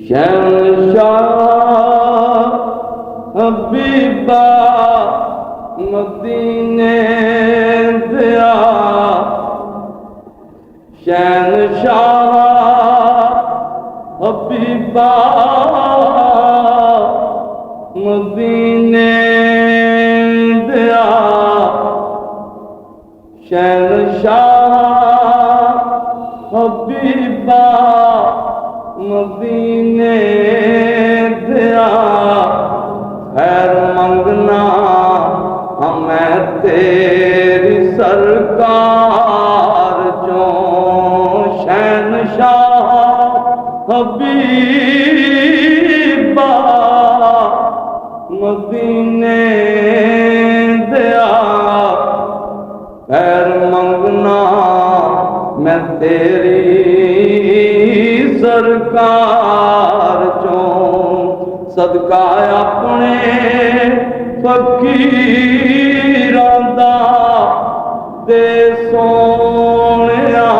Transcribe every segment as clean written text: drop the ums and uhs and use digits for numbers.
शहंशाह Habiba मदीने दिया, शहंशाह Habiba मदीने दिया, शहंशाह हबीबा मदीने दिया। खैर मंगना हमें तेरी सरकार जो, शहंशाह हबीबा मदीने दिया। खैर मंगना मैं तेरी सरकार चों, सदका अपने फकीरां दा दे सोहणिया,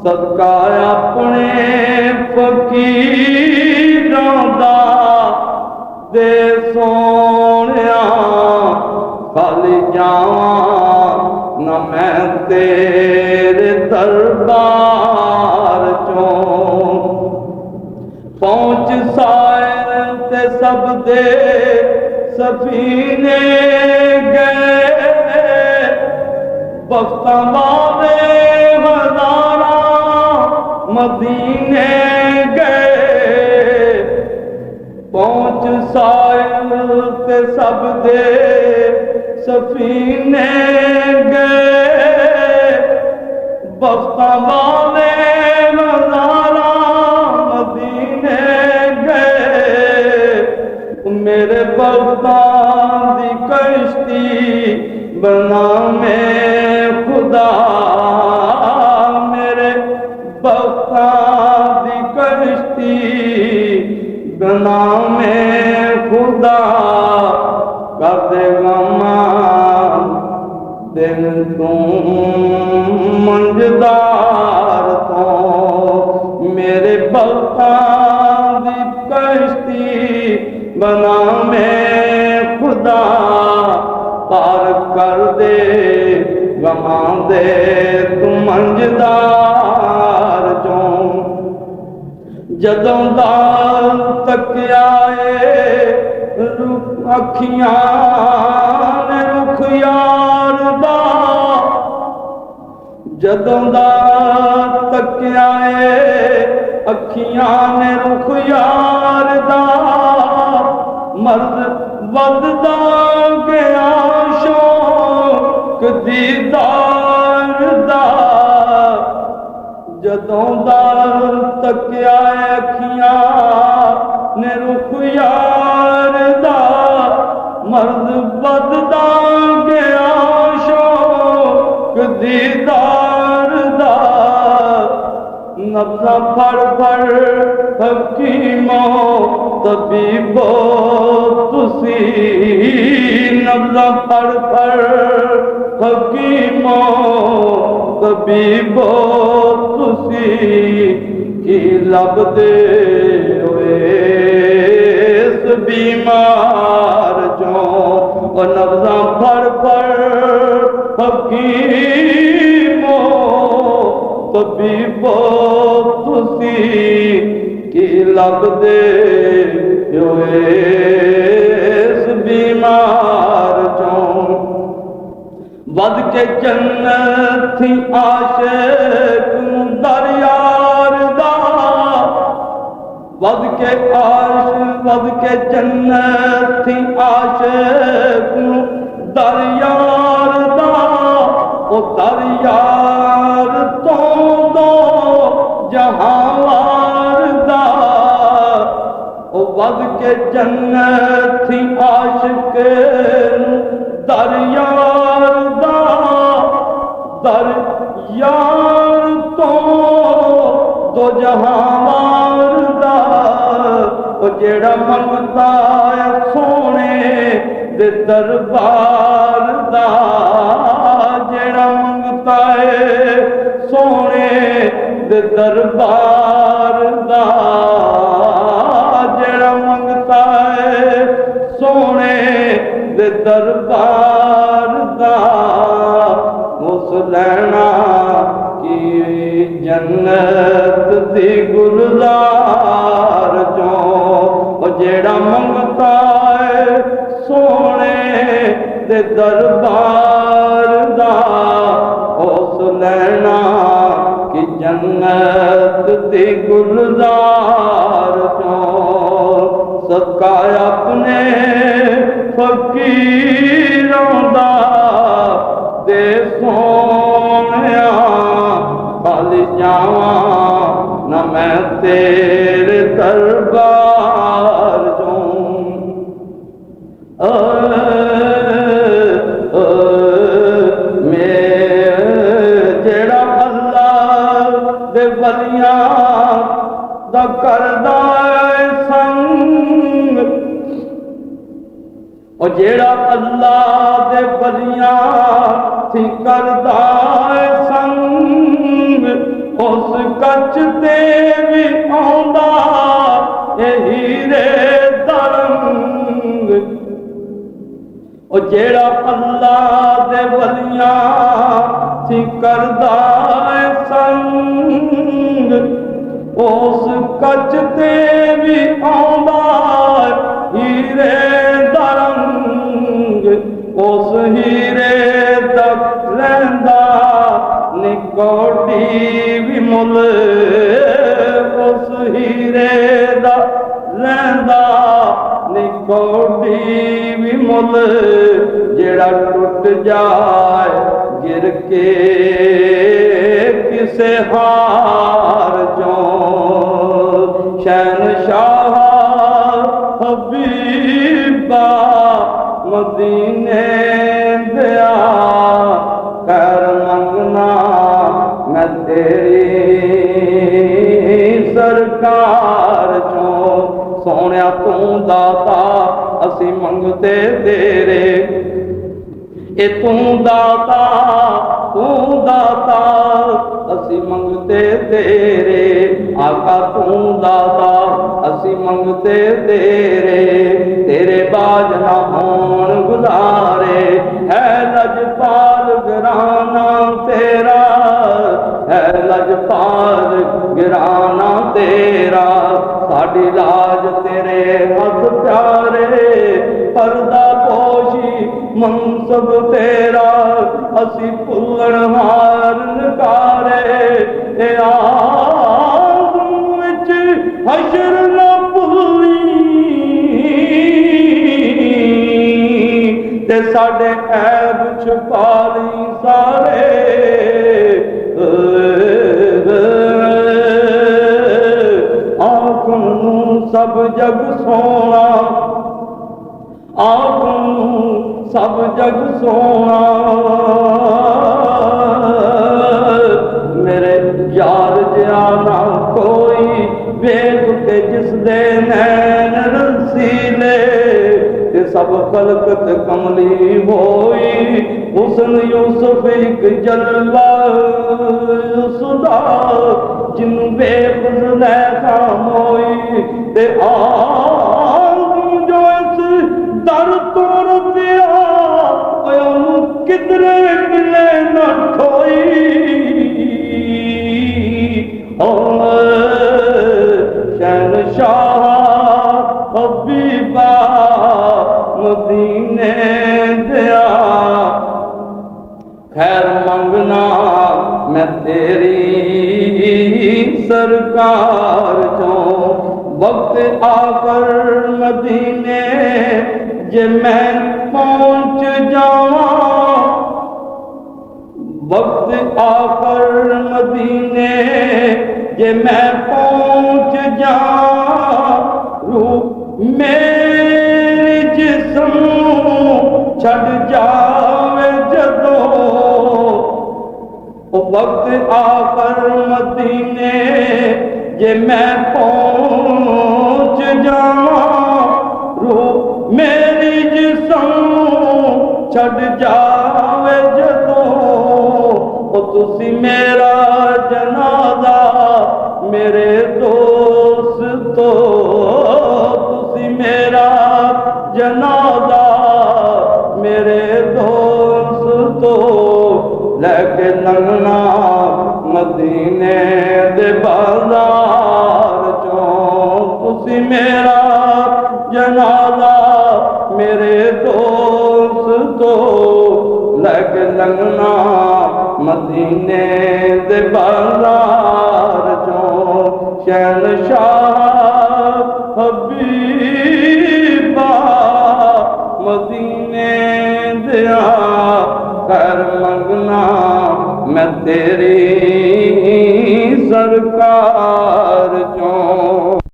सदका अपने फकीरां दा दे सोहणिया। खाली जावां न मैं तेरे दरबार चों, पहुंच साहिल ते सब दे सफीने गए, बख्तां वाले हज़ारां मदीने गए। पहुंच साहिल ते सब दे सफीने गए, बख्तां वाले हज़ारां मदीने गए। मेरे बख्तां दी कश्ती बना में खुदा, मेरे बख्तां दी कश्ती बना में खुदा। कर देगा मां दिन तू मंझदार तो, मेरे बख्तां दी कश्ती बना में खुदा। पार कर दे गमा दे तू मंझदार जो, जदों दा तकियाए अखियां ने रुख यार दा, जदों दा तकियाए अखियां ने रुख यार दा। मर्द वधदा गया शौक दीदार दा, जदों दा तकियाए अखियां ने रुख यार दा। मर्द बददा गया शौक दीदार दा। नब्ज़ा फड़ फड़ हकीमो तबीबो तुसी, नब्ज़ा फड़ फड़ हकीमो तबीबो तुसी। की लभदे होए इस बीमार जो, नब्ज़ा फड़ फड़ हकीमो तबीबो तुसी। की लभदे होए इस बीमार जो, वध के जन्नत थी आशिक दर यार दा। वध के जन्नत थी आशिक दर यार दा। ओ दर यार तो दो जहांवार दा। ओ वध के जन्नत थी आशिक दर यार दा। दर यार तो दो जहांवार दा। ओ जेड़ा मंगता है सोने दे दरबार दा, जेड़ा मंगता है सोने दे दरबार दा। जेड़ा मंगता है सोने दे दरबार दा उस लैना की जन्नत दी गुलजार चो। जेड़ा मंगता है सोने दे दरबार दा उस लैना की जन्नत दी गुलजार चो। सदका अपने फकीरों दा दे सोनिया खाली जावा न मैं तेरे दरबार जाऊं। जेड़ा अल्लाह दे वलियां दा करदा है संग और जेड़ा अल्लाह दे वलियां थी करदा है संग उस कच ते भी आंदा ए हीरे दा रंग। और जेड़ा अल्लाह दे वलियां थी करदा है संग उस कच ते भी आंदा हीरे दा रंग। उस हीरे तक रहिंदा निकोटी भी मुल उस हीरे दा रहिंदा निकोटी भी मुल। जेड़ा टुट जाए गिर के किसे हार जो शहनशाह हबीबा मदीने दिया कर मंगना मैं तेरी सरकार चो। सोने तू दाता असी मंगते तेरे ए तू दाता असी मंगते तेरे। आका तू दाता असी मंगते तेरे। तेरे बाज ना होन गुजारे है लजपाल गिराना तेरा है लजपाल गिराना तेरा। साड़ी लाज तेरे हथ प्यारे पर्दा पोशी मनसब तेरा असी भुल्लण हार नकारे। ए आज़म विच हशर न भुल्ली ते साडे ऐब छुपाली सारे। आखनू सब जग सोना आखनू सब जग सोना मेरे यार जाना कोई वेख के जिस दे नैन रसीले ते सब खलकत कमली होई। हुस्न यूसुफ एक जलवा उसदा जिन बेखुद खामोई ते आज़म जो इस दर तोड़ पिया किधरे मिले न ठोई। शहनशाह हबीबा मदीने दिया खैर मंगना मैं तेरी सरकार चो। वक्त आकर मदीने जे मैं पहुंच जावा वक्त आकर मदीने जे मैं पहुंच जाऊं मेरी जिस्म छड़ जावे जदों। वक्त आकर मदीने जे मैं पहुंच जाऊं मेरी जिस्म छड़ जावे जदों। तुसी मेरा जनाजा मेरे दोस्त तो तुसी मेरा जनाजा मेरे दोस्त तो लेके लंघना मदीने दे बाजार चों तुसी मेरा जनाजा मेरे दोस्त तो लेके लंघना मदीने दे बाजार चों शहनशाह हबीबा मदीने दिया खैर मंगना मैं तेरी